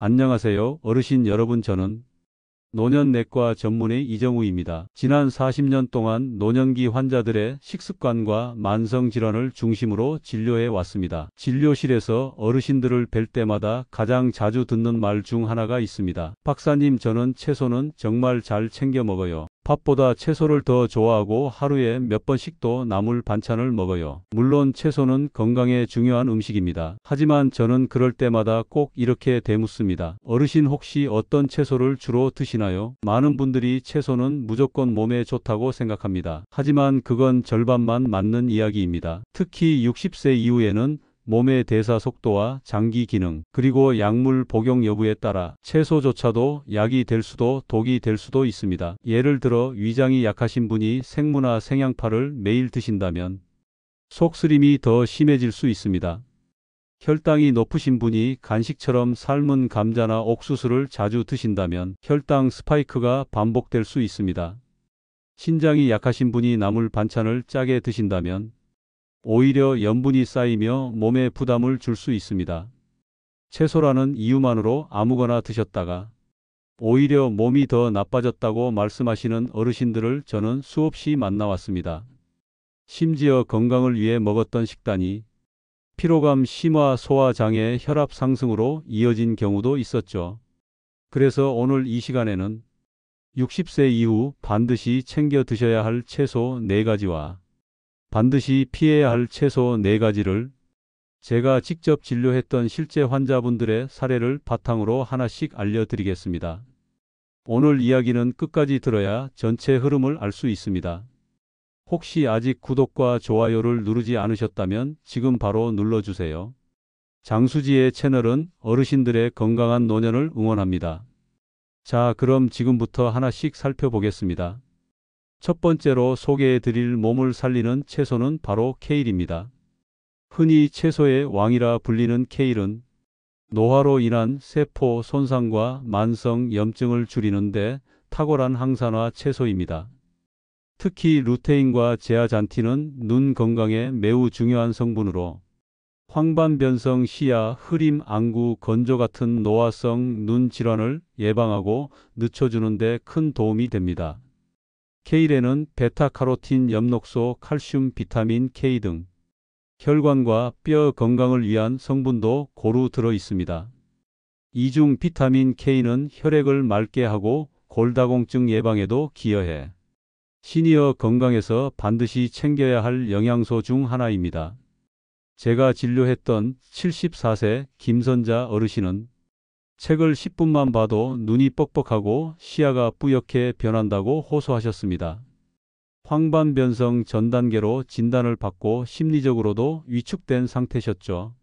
안녕하세요, 어르신 여러분. 저는 노년내과 전문의 이정우입니다. 지난 40년 동안 노년기 환자들의 식습관과 만성질환을 중심으로 진료해 왔습니다. 진료실에서 어르신들을 뵐 때마다 가장 자주 듣는 말 중 하나가 있습니다. 박사님, 저는 채소는 정말 잘 챙겨 먹어요. 밥보다 채소를 더 좋아하고 하루에 몇 번씩도 나물 반찬을 먹어요. 물론 채소는 건강에 중요한 음식입니다. 하지만 저는 그럴 때마다 꼭 이렇게 되묻습니다. 어르신, 혹시 어떤 채소를 주로 드시나요? 많은 분들이 채소는 무조건 몸에 좋다고 생각합니다. 하지만 그건 절반만 맞는 이야기입니다. 특히 60세 이후에는 몸의 대사 속도와 장기 기능, 그리고 약물 복용 여부에 따라 채소조차도 약이 될 수도 독이 될 수도 있습니다. 예를 들어 위장이 약하신 분이 생무나 생양파를 매일 드신다면 속쓰림이 더 심해질 수 있습니다. 혈당이 높으신 분이 간식처럼 삶은 감자나 옥수수를 자주 드신다면 혈당 스파이크가 반복될 수 있습니다. 신장이 약하신 분이 나물 반찬을 짜게 드신다면 오히려 염분이 쌓이며 몸에 부담을 줄 수 있습니다. 채소라는 이유만으로 아무거나 드셨다가 오히려 몸이 더 나빠졌다고 말씀하시는 어르신들을 저는 수없이 만나왔습니다. 심지어 건강을 위해 먹었던 식단이 피로감, 심화, 소화장애, 혈압 상승으로 이어진 경우도 있었죠. 그래서 오늘 이 시간에는 60세 이후 반드시 챙겨 드셔야 할 채소 4가지와 반드시 피해야 할 채소 4가지를 제가 직접 진료했던 실제 환자분들의 사례를 바탕으로 하나씩 알려드리겠습니다. 오늘 이야기는 끝까지 들어야 전체 흐름을 알 수 있습니다. 혹시 아직 구독과 좋아요를 누르지 않으셨다면 지금 바로 눌러주세요. 장수지의 채널은 어르신들의 건강한 노년을 응원합니다. 자, 그럼 지금부터 하나씩 살펴보겠습니다. 첫 번째로 소개해 드릴 몸을 살리는 채소는 바로 케일입니다. 흔히 채소의 왕이라 불리는 케일은 노화로 인한 세포 손상과 만성 염증을 줄이는 데 탁월한 항산화 채소입니다. 특히 루테인과 제아잔틴은 눈 건강에 매우 중요한 성분으로 황반변성 시야, 흐림, 안구, 건조 같은 노화성 눈 질환을 예방하고 늦춰주는 데 큰 도움이 됩니다. 케일에는 베타카로틴, 엽록소, 칼슘, 비타민 K 등 혈관과 뼈 건강을 위한 성분도 고루 들어 있습니다. 이 중 비타민 K는 혈액을 맑게 하고 골다공증 예방에도 기여해 시니어 건강에서 반드시 챙겨야 할 영양소 중 하나입니다. 제가 진료했던 74세 김선자 어르신은 책을 10분만 봐도 눈이 뻑뻑하고 시야가 뿌옇게 변한다고 호소하셨습니다. 황반변성 전 단계로 진단을 받고 심리적으로도 위축된 상태셨죠.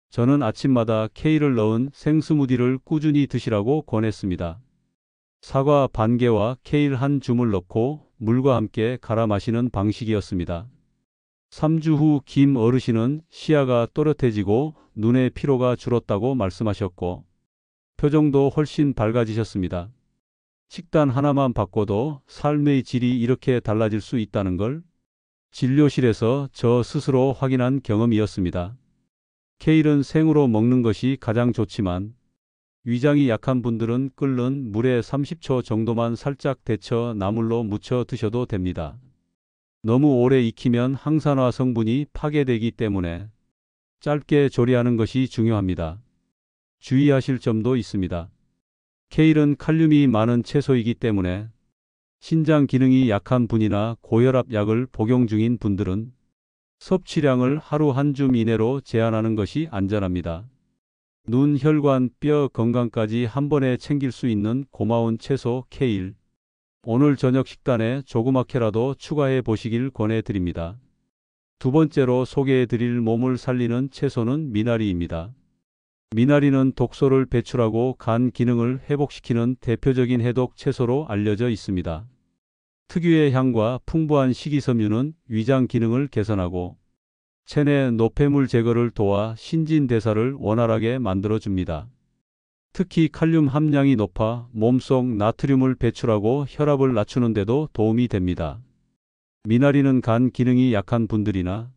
저는 아침마다 케일을 넣은 생스무디를 꾸준히 드시라고 권했습니다. 사과 반 개와 케일 한 줌을 넣고 물과 함께 갈아 마시는 방식이었습니다. 3주 후 김 어르신은 시야가 또렷해지고 눈의 피로가 줄었다고 말씀하셨고 표정도 훨씬 밝아지셨습니다. 식단 하나만 바꿔도 삶의 질이 이렇게 달라질 수 있다는 걸 진료실에서 저 스스로 확인한 경험이었습니다. 케일은 생으로 먹는 것이 가장 좋지만 위장이 약한 분들은 끓는 물에 30초 정도만 살짝 데쳐 나물로 무쳐 드셔도 됩니다. 너무 오래 익히면 항산화 성분이 파괴되기 때문에 짧게 조리하는 것이 중요합니다. 주의하실 점도 있습니다. 케일은 칼륨이 많은 채소이기 때문에 신장 기능이 약한 분이나 고혈압 약을 복용 중인 분들은 섭취량을 하루 한 줌 이내로 제한하는 것이 안전합니다. 눈, 혈관, 뼈 건강까지 한 번에 챙길 수 있는 고마운 채소 케일. 오늘 저녁 식단에 조그맣게라도 추가해 보시길 권해드립니다. 두 번째로 소개해 드릴 몸을 살리는 채소는 미나리입니다. 미나리는 독소를 배출하고 간 기능을 회복시키는 대표적인 해독 채소로 알려져 있습니다. 특유의 향과 풍부한 식이섬유는 위장 기능을 개선하고 체내 노폐물 제거를 도와 신진대사를 원활하게 만들어줍니다. 특히 칼륨 함량이 높아 몸속 나트륨을 배출하고 혈압을 낮추는 데도 도움이 됩니다. 미나리는 간 기능이 약한 분들이나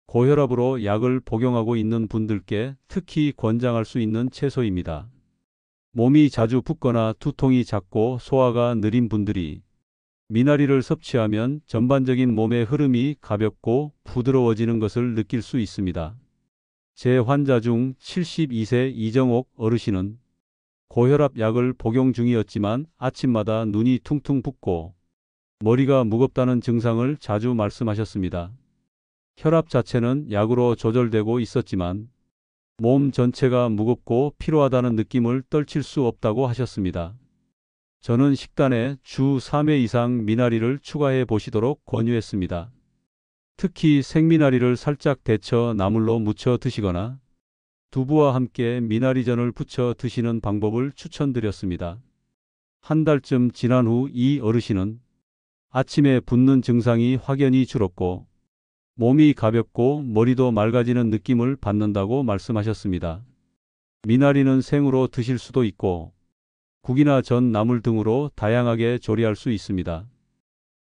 고혈압으로 약을 복용하고 있는 분들께 특히 권장할 수 있는 채소입니다. 몸이 자주 붓거나 두통이 잦고 소화가 느린 분들이 미나리를 섭취하면 전반적인 몸의 흐름이 가볍고 부드러워지는 것을 느낄 수 있습니다. 제 환자 중 72세 이정옥 어르신은 고혈압 약을 복용 중이었지만 아침마다 눈이 퉁퉁 붓고 머리가 무겁다는 증상을 자주 말씀하셨습니다. 혈압 자체는 약으로 조절되고 있었지만 몸 전체가 무겁고 피로하다는 느낌을 떨칠 수 없다고 하셨습니다. 저는 식단에 주 3회 이상 미나리를 추가해 보시도록 권유했습니다. 특히 생미나리를 살짝 데쳐 나물로 무쳐 드시거나 두부와 함께 미나리전을 부쳐 드시는 방법을 추천드렸습니다. 한 달쯤 지난 후 이 어르신은 아침에 붓는 증상이 확연히 줄었고 몸이 가볍고 머리도 맑아지는 느낌을 받는다고 말씀하셨습니다. 미나리는 생으로 드실 수도 있고 국이나 전, 나물 등으로 다양하게 조리할 수 있습니다.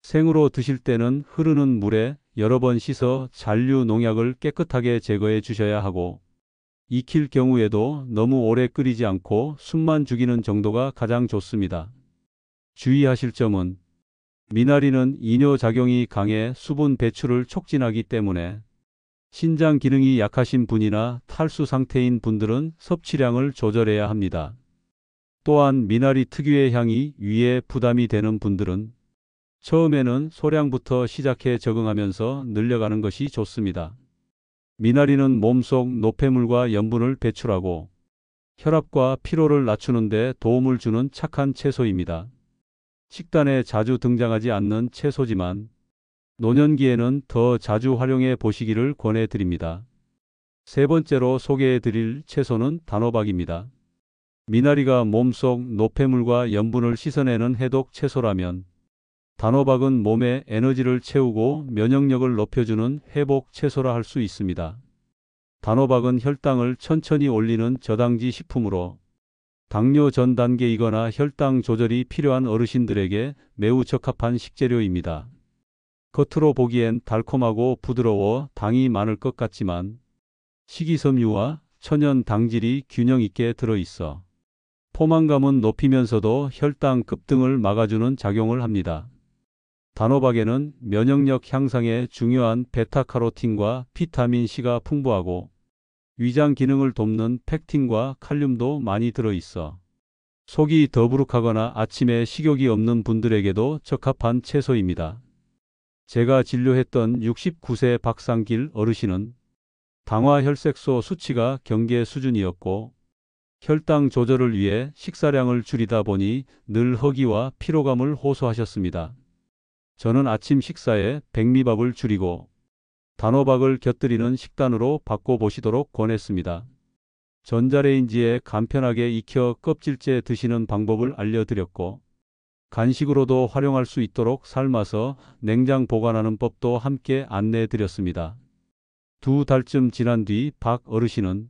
생으로 드실 때는 흐르는 물에 여러 번 씻어 잔류 농약을 깨끗하게 제거해 주셔야 하고 익힐 경우에도 너무 오래 끓이지 않고 숨만 죽이는 정도가 가장 좋습니다. 주의하실 점은 미나리는 이뇨작용이 강해 수분 배출을 촉진하기 때문에 신장 기능이 약하신 분이나 탈수 상태인 분들은 섭취량을 조절해야 합니다. 또한 미나리 특유의 향이 위에 부담이 되는 분들은 처음에는 소량부터 시작해 적응하면서 늘려가는 것이 좋습니다. 미나리는 몸속 노폐물과 염분을 배출하고 혈압과 피로를 낮추는 데 도움을 주는 착한 채소입니다. 식단에 자주 등장하지 않는 채소지만 노년기에는 더 자주 활용해 보시기를 권해드립니다. 세 번째로 소개해 드릴 채소는 단호박입니다. 미나리가 몸속 노폐물과 염분을 씻어내는 해독 채소라면 단호박은 몸에 에너지를 채우고 면역력을 높여주는 회복 채소라 할 수 있습니다. 단호박은 혈당을 천천히 올리는 저당지 식품으로 당뇨 전 단계이거나 혈당 조절이 필요한 어르신들에게 매우 적합한 식재료입니다. 겉으로 보기엔 달콤하고 부드러워 당이 많을 것 같지만 식이섬유와 천연 당질이 균형 있게 들어있어 포만감은 높이면서도 혈당 급등을 막아주는 작용을 합니다. 단호박에는 면역력 향상에 중요한 베타카로틴과 비타민 C가 풍부하고 위장 기능을 돕는 펙틴과 칼륨도 많이 들어있어 속이 더부룩하거나 아침에 식욕이 없는 분들에게도 적합한 채소입니다. 제가 진료했던 69세 박상길 어르신은 당화 혈색소 수치가 경계 수준이었고 혈당 조절을 위해 식사량을 줄이다 보니 늘 허기와 피로감을 호소하셨습니다. 저는 아침 식사에 백미밥을 줄이고 단호박을 곁들이는 식단으로 바꿔보시도록 권했습니다. 전자레인지에 간편하게 익혀 껍질째 드시는 방법을 알려드렸고 간식으로도 활용할 수 있도록 삶아서 냉장 보관하는 법도 함께 안내해드렸습니다. 2달쯤 지난 뒤 박 어르신은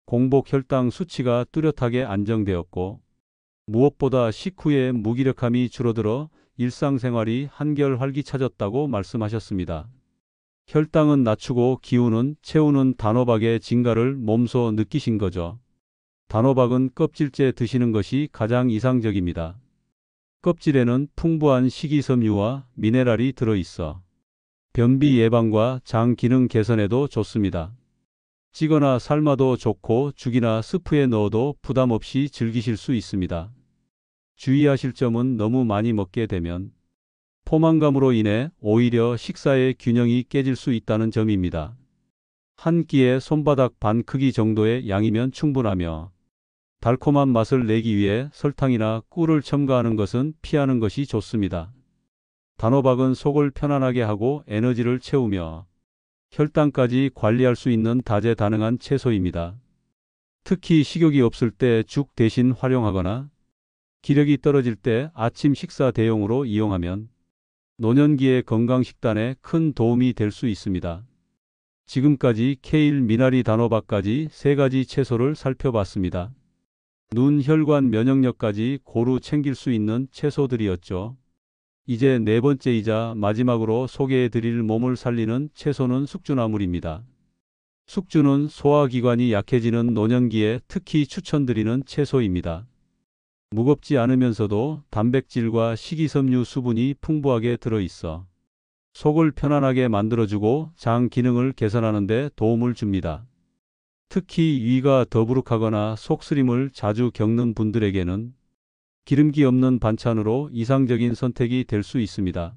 공복 혈당 수치가 뚜렷하게 안정되었고 무엇보다 식후에 무기력함이 줄어들어 일상생활이 한결 활기차졌다고 말씀하셨습니다. 혈당은 낮추고 기운은 채우는 단호박의 진가를 몸소 느끼신 거죠. 단호박은 껍질째 드시는 것이 가장 이상적입니다. 껍질에는 풍부한 식이섬유와 미네랄이 들어있어 변비 예방과 장 기능 개선에도 좋습니다. 찌거나 삶아도 좋고 죽이나 스프에 넣어도 부담 없이 즐기실 수 있습니다. 주의하실 점은 너무 많이 먹게 되면 포만감으로 인해 오히려 식사의 균형이 깨질 수 있다는 점입니다. 한 끼에 손바닥 반 크기 정도의 양이면 충분하며 달콤한 맛을 내기 위해 설탕이나 꿀을 첨가하는 것은 피하는 것이 좋습니다. 단호박은 속을 편안하게 하고 에너지를 채우며 혈당까지 관리할 수 있는 다재다능한 채소입니다. 특히 식욕이 없을 때 죽 대신 활용하거나 기력이 떨어질 때 아침 식사 대용으로 이용하면 노년기의 건강식단에 큰 도움이 될 수 있습니다. 지금까지 케일, 미나리, 단호박까지 3가지 채소를 살펴봤습니다. 눈, 혈관, 면역력까지 고루 챙길 수 있는 채소들이었죠. 이제 4번째이자 마지막으로 소개해드릴 몸을 살리는 채소는 숙주나물입니다. 숙주는 소화기관이 약해지는 노년기에 특히 추천드리는 채소입니다. 무겁지 않으면서도 단백질과 식이섬유 수분이 풍부하게 들어있어 속을 편안하게 만들어주고 장 기능을 개선하는 데 도움을 줍니다. 특히 위가 더부룩하거나 속쓰림을 자주 겪는 분들에게는 기름기 없는 반찬으로 이상적인 선택이 될 수 있습니다.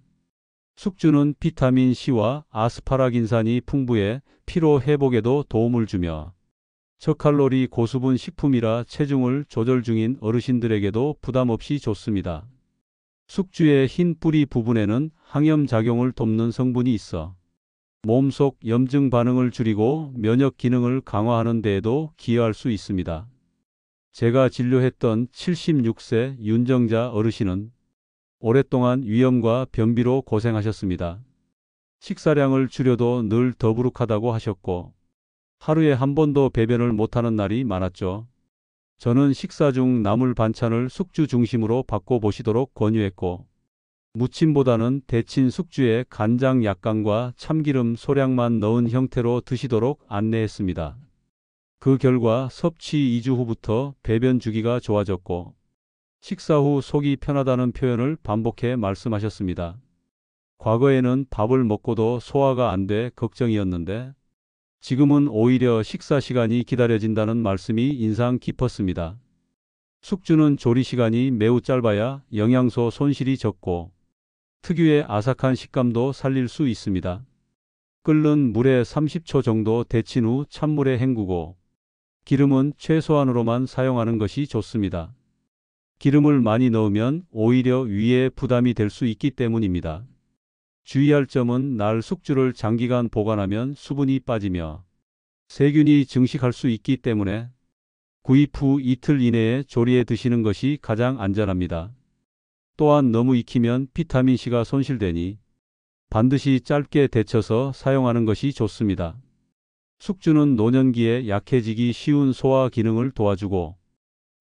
숙주는 비타민 C와 아스파라긴산이 풍부해 피로 회복에도 도움을 주며 저칼로리 고수분 식품이라 체중을 조절 중인 어르신들에게도 부담 없이 좋습니다. 숙주의 흰 뿌리 부분에는 항염작용을 돕는 성분이 있어 몸속 염증 반응을 줄이고 면역 기능을 강화하는 데에도 기여할 수 있습니다. 제가 진료했던 76세 윤정자 어르신은 오랫동안 위염과 변비로 고생하셨습니다. 식사량을 줄여도 늘 더부룩하다고 하셨고 하루에 한 번도 배변을 못하는 날이 많았죠. 저는 식사 중 남을 반찬을 숙주 중심으로 바꿔보시도록 권유했고 무침보다는 데친 숙주에 간장 약간과 참기름 소량만 넣은 형태로 드시도록 안내했습니다. 그 결과 섭취 2주 후부터 배변 주기가 좋아졌고 식사 후 속이 편하다는 표현을 반복해 말씀하셨습니다. 과거에는 밥을 먹고도 소화가 안 돼 걱정이었는데 지금은 오히려 식사 시간이 기다려진다는 말씀이 인상 깊었습니다. 숙주는 조리 시간이 매우 짧아야 영양소 손실이 적고 특유의 아삭한 식감도 살릴 수 있습니다. 끓는 물에 30초 정도 데친 후 찬물에 헹구고 기름은 최소한으로만 사용하는 것이 좋습니다. 기름을 많이 넣으면 오히려 위에 부담이 될 수 있기 때문입니다. 주의할 점은 날 숙주를 장기간 보관하면 수분이 빠지며 세균이 증식할 수 있기 때문에 구입 후 이틀 이내에 조리해 드시는 것이 가장 안전합니다. 또한 너무 익히면 비타민C가 손실되니 반드시 짧게 데쳐서 사용하는 것이 좋습니다. 숙주는 노년기에 약해지기 쉬운 소화 기능을 도와주고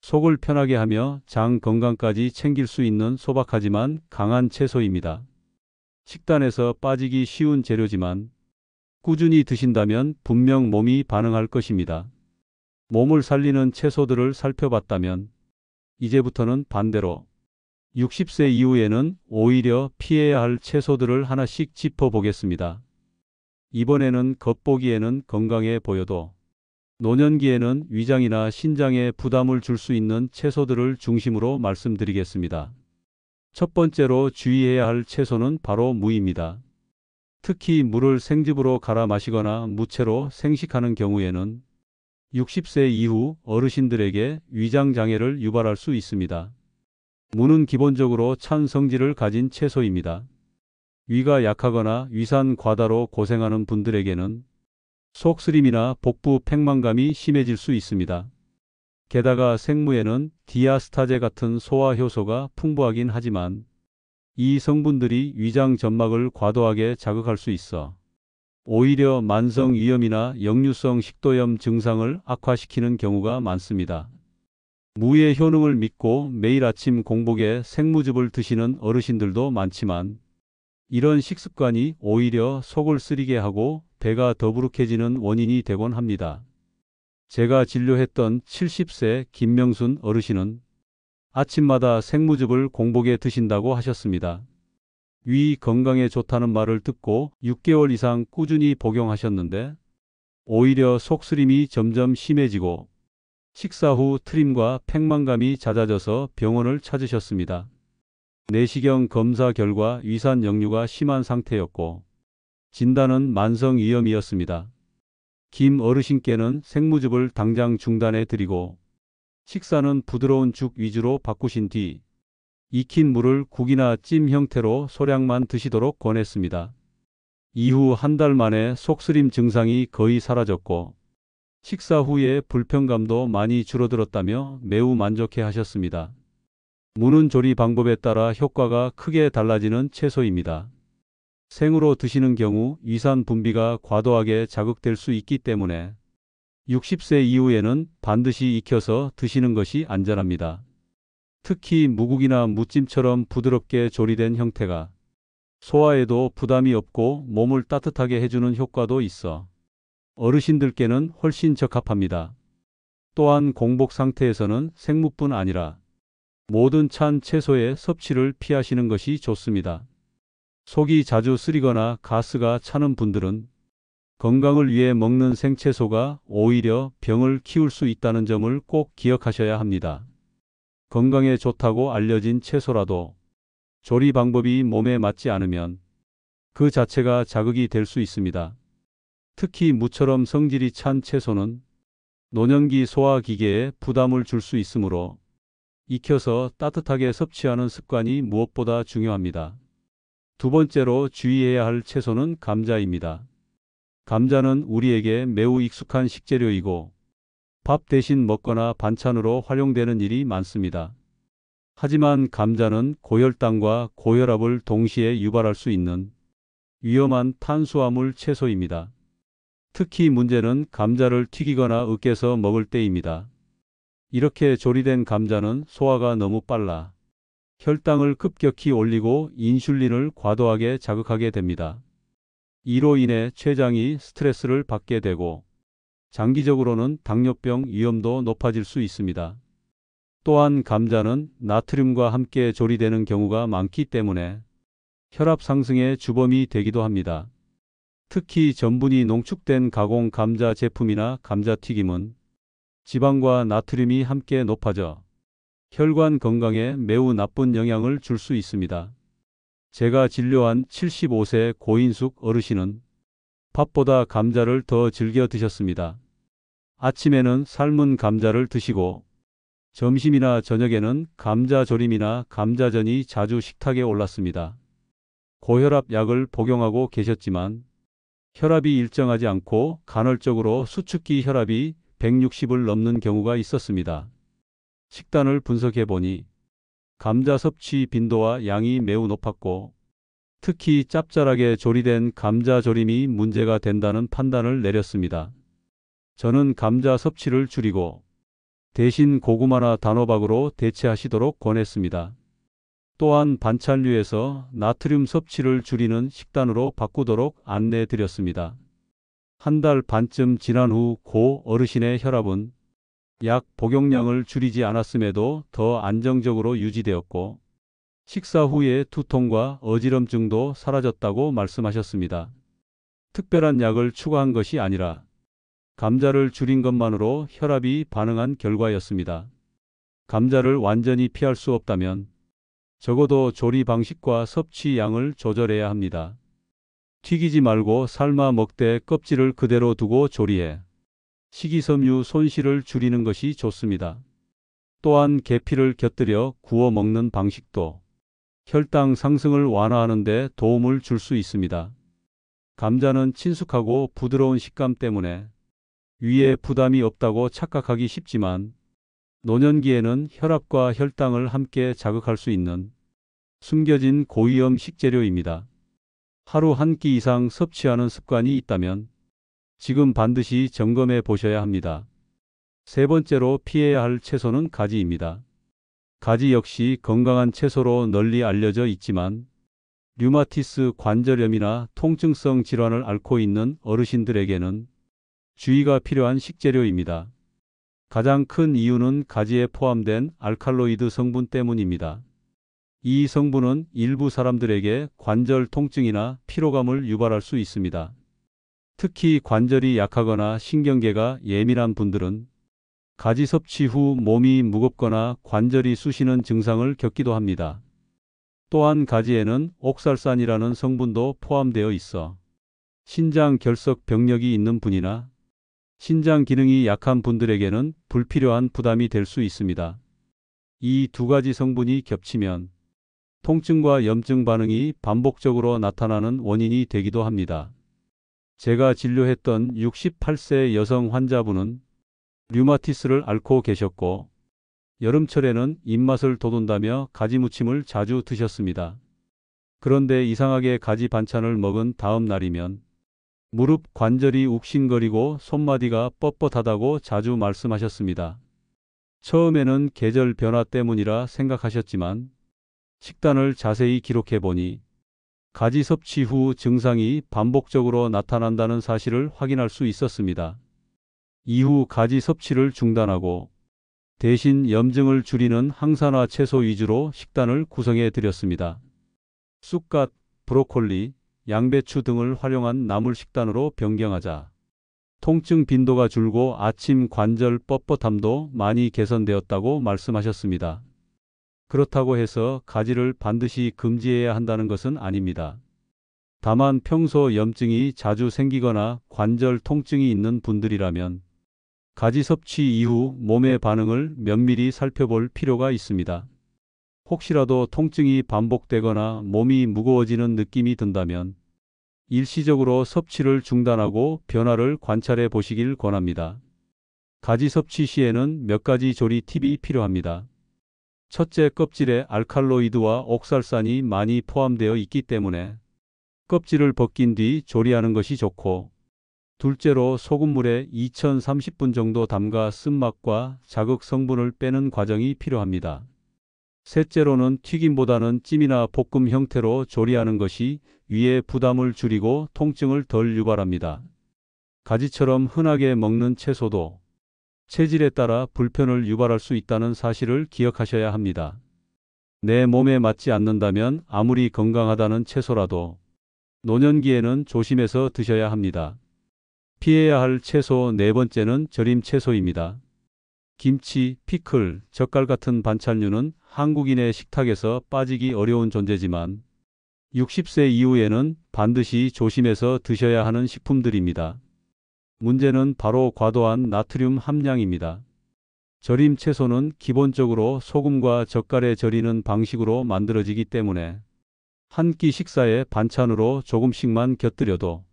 속을 편하게 하며 장 건강까지 챙길 수 있는 소박하지만 강한 채소입니다. 식단에서 빠지기 쉬운 재료지만 꾸준히 드신다면 분명 몸이 반응할 것입니다. 몸을 살리는 채소들을 살펴봤다면 이제부터는 반대로 60세 이후에는 오히려 피해야 할 채소들을 하나씩 짚어보겠습니다. 이번에는 겉보기에는 건강해 보여도 노년기에는 위장이나 신장에 부담을 줄 수 있는 채소들을 중심으로 말씀드리겠습니다. 첫 번째로 주의해야 할 채소는 바로 무입니다. 특히 무를 생즙으로 갈아 마시거나 무채로 생식하는 경우에는 60세 이후 어르신들에게 위장장애를 유발할 수 있습니다. 무는 기본적으로 찬 성질을 가진 채소입니다. 위가 약하거나 위산 과다로 고생하는 분들에게는 속쓰림이나 복부 팽만감이 심해질 수 있습니다. 게다가 생무에는 디아스타제 같은 소화 효소가 풍부하긴 하지만 이 성분들이 위장 점막을 과도하게 자극할 수 있어 오히려 만성 위염이나 역류성 식도염 증상을 악화시키는 경우가 많습니다. 무의 효능을 믿고 매일 아침 공복에 생무즙을 드시는 어르신들도 많지만 이런 식습관이 오히려 속을 쓰리게 하고 배가 더부룩해지는 원인이 되곤 합니다. 제가 진료했던 70세 김명순 어르신은 아침마다 생무즙을 공복에 드신다고 하셨습니다. 위 건강에 좋다는 말을 듣고 6개월 이상 꾸준히 복용하셨는데 오히려 속쓰림이 점점 심해지고 식사 후 트림과 팽만감이 잦아져서 병원을 찾으셨습니다. 내시경 검사 결과 위산 역류가 심한 상태였고 진단은 만성 위염이었습니다. 김 어르신께는 생무즙을 당장 중단해 드리고 식사는 부드러운 죽 위주로 바꾸신 뒤 익힌 물을 국이나 찜 형태로 소량만 드시도록 권했습니다. 이후 한 달 만에 속쓰림 증상이 거의 사라졌고 식사 후에 불편감도 많이 줄어들었다며 매우 만족해 하셨습니다. 무는 조리 방법에 따라 효과가 크게 달라지는 채소입니다. 생으로 드시는 경우 위산 분비가 과도하게 자극될 수 있기 때문에 60세 이후에는 반드시 익혀서 드시는 것이 안전합니다. 특히 무국이나 무찜처럼 부드럽게 조리된 형태가 소화에도 부담이 없고 몸을 따뜻하게 해주는 효과도 있어 어르신들께는 훨씬 적합합니다. 또한 공복 상태에서는 생무뿐 아니라 모든 찬 채소의 섭취를 피하시는 것이 좋습니다. 속이 자주 쓰리거나 가스가 차는 분들은 건강을 위해 먹는 생채소가 오히려 병을 키울 수 있다는 점을 꼭 기억하셔야 합니다. 건강에 좋다고 알려진 채소라도 조리 방법이 몸에 맞지 않으면 그 자체가 자극이 될 수 있습니다. 특히 무처럼 성질이 찬 채소는 노년기 소화기계에 부담을 줄 수 있으므로 익혀서 따뜻하게 섭취하는 습관이 무엇보다 중요합니다. 두 번째로 주의해야 할 채소는 감자입니다. 감자는 우리에게 매우 익숙한 식재료이고 밥 대신 먹거나 반찬으로 활용되는 일이 많습니다. 하지만 감자는 고혈당과 고혈압을 동시에 유발할 수 있는 위험한 탄수화물 채소입니다. 특히 문제는 감자를 튀기거나 으깨서 먹을 때입니다. 이렇게 조리된 감자는 소화가 너무 빨라 혈당을 급격히 올리고 인슐린을 과도하게 자극하게 됩니다. 이로 인해 췌장이 스트레스를 받게 되고 장기적으로는 당뇨병 위험도 높아질 수 있습니다. 또한 감자는 나트륨과 함께 조리되는 경우가 많기 때문에 혈압 상승의 주범이 되기도 합니다. 특히 전분이 농축된 가공 감자 제품이나 감자튀김은 지방과 나트륨이 함께 높아져 혈관 건강에 매우 나쁜 영향을 줄 수 있습니다. 제가 진료한 75세 고인숙 어르신은 밥보다 감자를 더 즐겨 드셨습니다. 아침에는 삶은 감자를 드시고 점심이나 저녁에는 감자조림이나 감자전이 자주 식탁에 올랐습니다. 고혈압 약을 복용하고 계셨지만 혈압이 일정하지 않고 간헐적으로 수축기 혈압이 160을 넘는 경우가 있었습니다. 식단을 분석해 보니 감자 섭취 빈도와 양이 매우 높았고 특히 짭짤하게 조리된 감자조림이 문제가 된다는 판단을 내렸습니다. 저는 감자 섭취를 줄이고 대신 고구마나 단호박으로 대체하시도록 권했습니다. 또한 반찬류에서 나트륨 섭취를 줄이는 식단으로 바꾸도록 안내드렸습니다. 한 달 반쯤 지난 후 고 어르신의 혈압은 약 복용량을 줄이지 않았음에도 더 안정적으로 유지되었고 식사 후에 두통과 어지럼증도 사라졌다고 말씀하셨습니다. 특별한 약을 추가한 것이 아니라 감자를 줄인 것만으로 혈압이 반응한 결과였습니다. 감자를 완전히 피할 수 없다면 적어도 조리 방식과 섭취 양을 조절해야 합니다. 튀기지 말고 삶아 먹되 껍질을 그대로 두고 조리해 식이섬유 손실을 줄이는 것이 좋습니다. 또한 계피를 곁들여 구워 먹는 방식도 혈당 상승을 완화하는 데 도움을 줄 수 있습니다. 감자는 친숙하고 부드러운 식감 때문에 위에 부담이 없다고 착각하기 쉽지만 노년기에는 혈압과 혈당을 함께 자극할 수 있는 숨겨진 고위험 식재료입니다. 하루 한 끼 이상 섭취하는 습관이 있다면 지금 반드시 점검해 보셔야 합니다. 세 번째로 피해야 할 채소는 가지입니다. 가지 역시 건강한 채소로 널리 알려져 있지만 류마티스 관절염이나 통증성 질환을 앓고 있는 어르신들에게는 주의가 필요한 식재료입니다. 가장 큰 이유는 가지에 포함된 알칼로이드 성분 때문입니다. 이 성분은 일부 사람들에게 관절 통증이나 피로감을 유발할 수 있습니다. 특히 관절이 약하거나 신경계가 예민한 분들은 가지 섭취 후 몸이 무겁거나 관절이 쑤시는 증상을 겪기도 합니다. 또한 가지에는 옥살산이라는 성분도 포함되어 있어 신장 결석 병력이 있는 분이나 신장 기능이 약한 분들에게는 불필요한 부담이 될 수 있습니다. 이 두 가지 성분이 겹치면 통증과 염증 반응이 반복적으로 나타나는 원인이 되기도 합니다. 제가 진료했던 68세 여성 환자분은 류마티스를 앓고 계셨고 여름철에는 입맛을 돋운다며 가지 무침을 자주 드셨습니다. 그런데 이상하게 가지 반찬을 먹은 다음 날이면 무릎 관절이 욱신거리고 손마디가 뻣뻣하다고 자주 말씀하셨습니다. 처음에는 계절 변화 때문이라 생각하셨지만 식단을 자세히 기록해 보니 가지 섭취 후 증상이 반복적으로 나타난다는 사실을 확인할 수 있었습니다. 이후 가지 섭취를 중단하고 대신 염증을 줄이는 항산화 채소 위주로 식단을 구성해 드렸습니다. 쑥갓, 브로콜리, 양배추 등을 활용한 나물 식단으로 변경하자 통증 빈도가 줄고 아침 관절 뻣뻣함도 많이 개선되었다고 말씀하셨습니다. 그렇다고 해서 가지를 반드시 금지해야 한다는 것은 아닙니다. 다만 평소 염증이 자주 생기거나 관절 통증이 있는 분들이라면 가지 섭취 이후 몸의 반응을 면밀히 살펴볼 필요가 있습니다. 혹시라도 통증이 반복되거나 몸이 무거워지는 느낌이 든다면 일시적으로 섭취를 중단하고 변화를 관찰해 보시길 권합니다. 가지 섭취 시에는 몇 가지 조리 팁이 필요합니다. 첫째, 껍질에 알칼로이드와 옥살산이 많이 포함되어 있기 때문에 껍질을 벗긴 뒤 조리하는 것이 좋고, 둘째로 소금물에 2030분 정도 담가 쓴맛과 자극 성분을 빼는 과정이 필요합니다. 셋째로는 튀김보다는 찜이나 볶음 형태로 조리하는 것이 위의 부담을 줄이고 통증을 덜 유발합니다. 가지처럼 흔하게 먹는 채소도 체질에 따라 불편을 유발할 수 있다는 사실을 기억하셔야 합니다. 내 몸에 맞지 않는다면 아무리 건강하다는 채소라도 노년기에는 조심해서 드셔야 합니다. 피해야 할 채소 네 번째는 절임 채소입니다. 김치, 피클, 젓갈 같은 반찬류는 한국인의 식탁에서 빠지기 어려운 존재지만 60세 이후에는 반드시 조심해서 드셔야 하는 식품들입니다. 문제는 바로 과도한 나트륨 함량입니다. 절임 채소는 기본적으로 소금과 젓갈에 절이는 방식으로 만들어지기 때문에 한 끼 식사에 반찬으로 조금씩만 곁들여도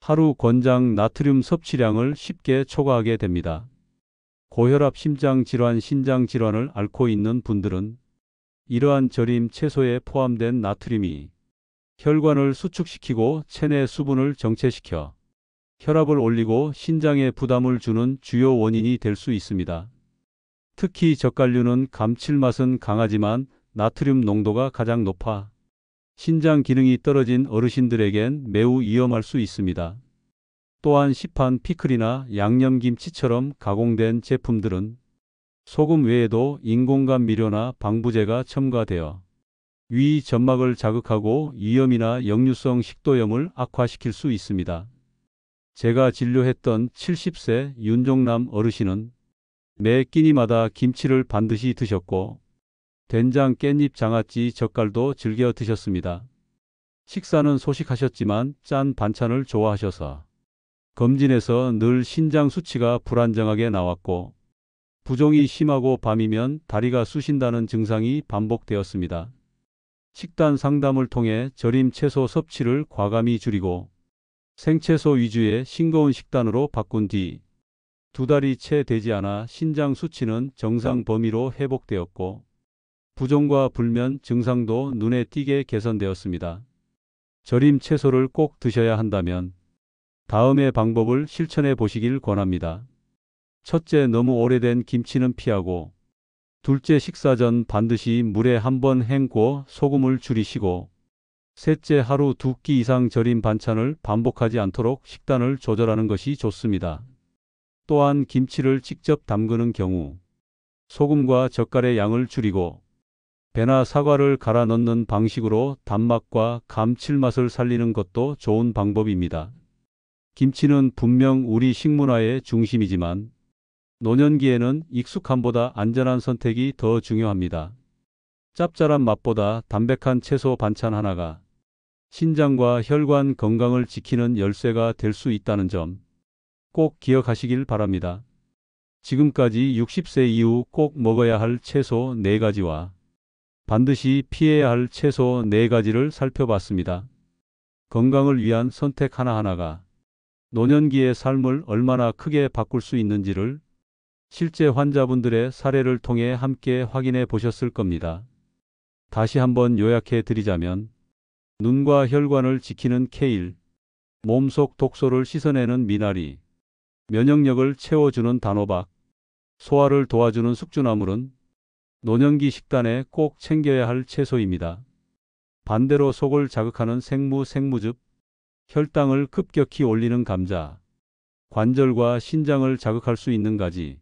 하루 권장 나트륨 섭취량을 쉽게 초과하게 됩니다. 고혈압, 심장질환, 신장질환을 앓고 있는 분들은 이러한 절임 채소에 포함된 나트륨이 혈관을 수축시키고 체내 수분을 정체시켜 혈압을 올리고 신장에 부담을 주는 주요 원인이 될 수 있습니다. 특히 젓갈류는 감칠맛은 강하지만 나트륨 농도가 가장 높아 신장 기능이 떨어진 어르신들에겐 매우 위험할 수 있습니다. 또한 시판 피클이나 양념김치처럼 가공된 제품들은 소금 외에도 인공감미료나 방부제가 첨가되어 위 점막을 자극하고 위염이나 역류성 식도염을 악화시킬 수 있습니다. 제가 진료했던 70세 윤종남 어르신은 매 끼니마다 김치를 반드시 드셨고 된장, 깻잎, 장아찌, 젓갈도 즐겨 드셨습니다. 식사는 소식하셨지만 짠 반찬을 좋아하셔서 검진에서 늘 신장 수치가 불안정하게 나왔고 부종이 심하고 밤이면 다리가 쑤신다는 증상이 반복되었습니다. 식단 상담을 통해 절임 채소 섭취를 과감히 줄이고 생채소 위주의 싱거운 식단으로 바꾼 뒤 2달이 채 되지 않아 신장 수치는 정상 범위로 회복되었고 부종과 불면 증상도 눈에 띄게 개선되었습니다. 절임 채소를 꼭 드셔야 한다면 다음의 방법을 실천해 보시길 권합니다. 첫째, 너무 오래된 김치는 피하고, 둘째, 식사 전 반드시 물에 한번 헹궈 소금을 줄이시고, 셋째, 하루 2끼 이상 절임 반찬을 반복하지 않도록 식단을 조절하는 것이 좋습니다. 또한 김치를 직접 담그는 경우 소금과 젓갈의 양을 줄이고 배나 사과를 갈아 넣는 방식으로 단맛과 감칠맛을 살리는 것도 좋은 방법입니다. 김치는 분명 우리 식문화의 중심이지만 노년기에는 익숙함보다 안전한 선택이 더 중요합니다. 짭짤한 맛보다 담백한 채소 반찬 하나가 신장과 혈관 건강을 지키는 열쇠가 될 수 있다는 점 꼭 기억하시길 바랍니다. 지금까지 60세 이후 꼭 먹어야 할 채소 4가지와 반드시 피해야 할 채소 4가지를 살펴봤습니다. 건강을 위한 선택 하나하나가 노년기의 삶을 얼마나 크게 바꿀 수 있는지를 실제 환자분들의 사례를 통해 함께 확인해 보셨을 겁니다. 다시 한번 요약해 드리자면 눈과 혈관을 지키는 케일, 몸속 독소를 씻어내는 미나리, 면역력을 채워주는 단호박, 소화를 도와주는 숙주나물은 노년기 식단에 꼭 챙겨야 할 채소입니다. 반대로 속을 자극하는 생무즙, 혈당을 급격히 올리는 감자, 관절과 신장을 자극할 수 있는 가지,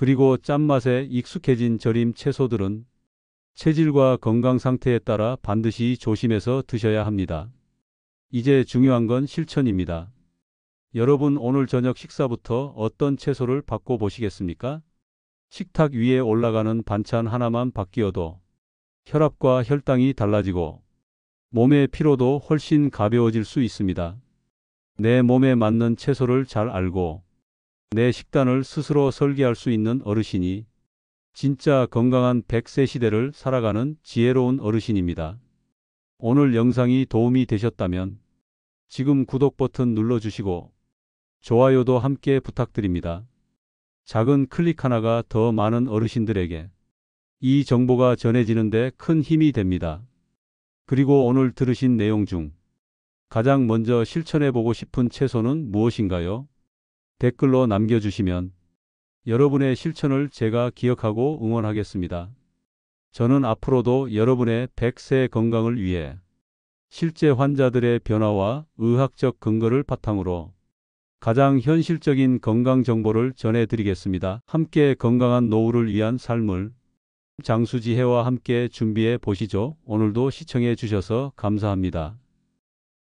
그리고 짠맛에 익숙해진 절임 채소들은 체질과 건강 상태에 따라 반드시 조심해서 드셔야 합니다. 이제 중요한 건 실천입니다. 여러분 오늘 저녁 식사부터 어떤 채소를 바꿔보시겠습니까? 식탁 위에 올라가는 반찬 하나만 바뀌어도 혈압과 혈당이 달라지고 몸의 피로도 훨씬 가벼워질 수 있습니다. 내 몸에 맞는 채소를 잘 알고 내 식단을 스스로 설계할 수 있는 어르신이 진짜 건강한 100세 시대를 살아가는 지혜로운 어르신입니다. 오늘 영상이 도움이 되셨다면 지금 구독 버튼 눌러주시고 좋아요도 함께 부탁드립니다. 작은 클릭 하나가 더 많은 어르신들에게 이 정보가 전해지는데 큰 힘이 됩니다. 그리고 오늘 들으신 내용 중 가장 먼저 실천해보고 싶은 채소는 무엇인가요? 댓글로 남겨주시면 여러분의 실천을 제가 기억하고 응원하겠습니다. 저는 앞으로도 여러분의 100세 건강을 위해 실제 환자들의 변화와 의학적 근거를 바탕으로 가장 현실적인 건강 정보를 전해드리겠습니다. 함께 건강한 노후를 위한 삶을 장수지혜와 함께 준비해 보시죠. 오늘도 시청해 주셔서 감사합니다.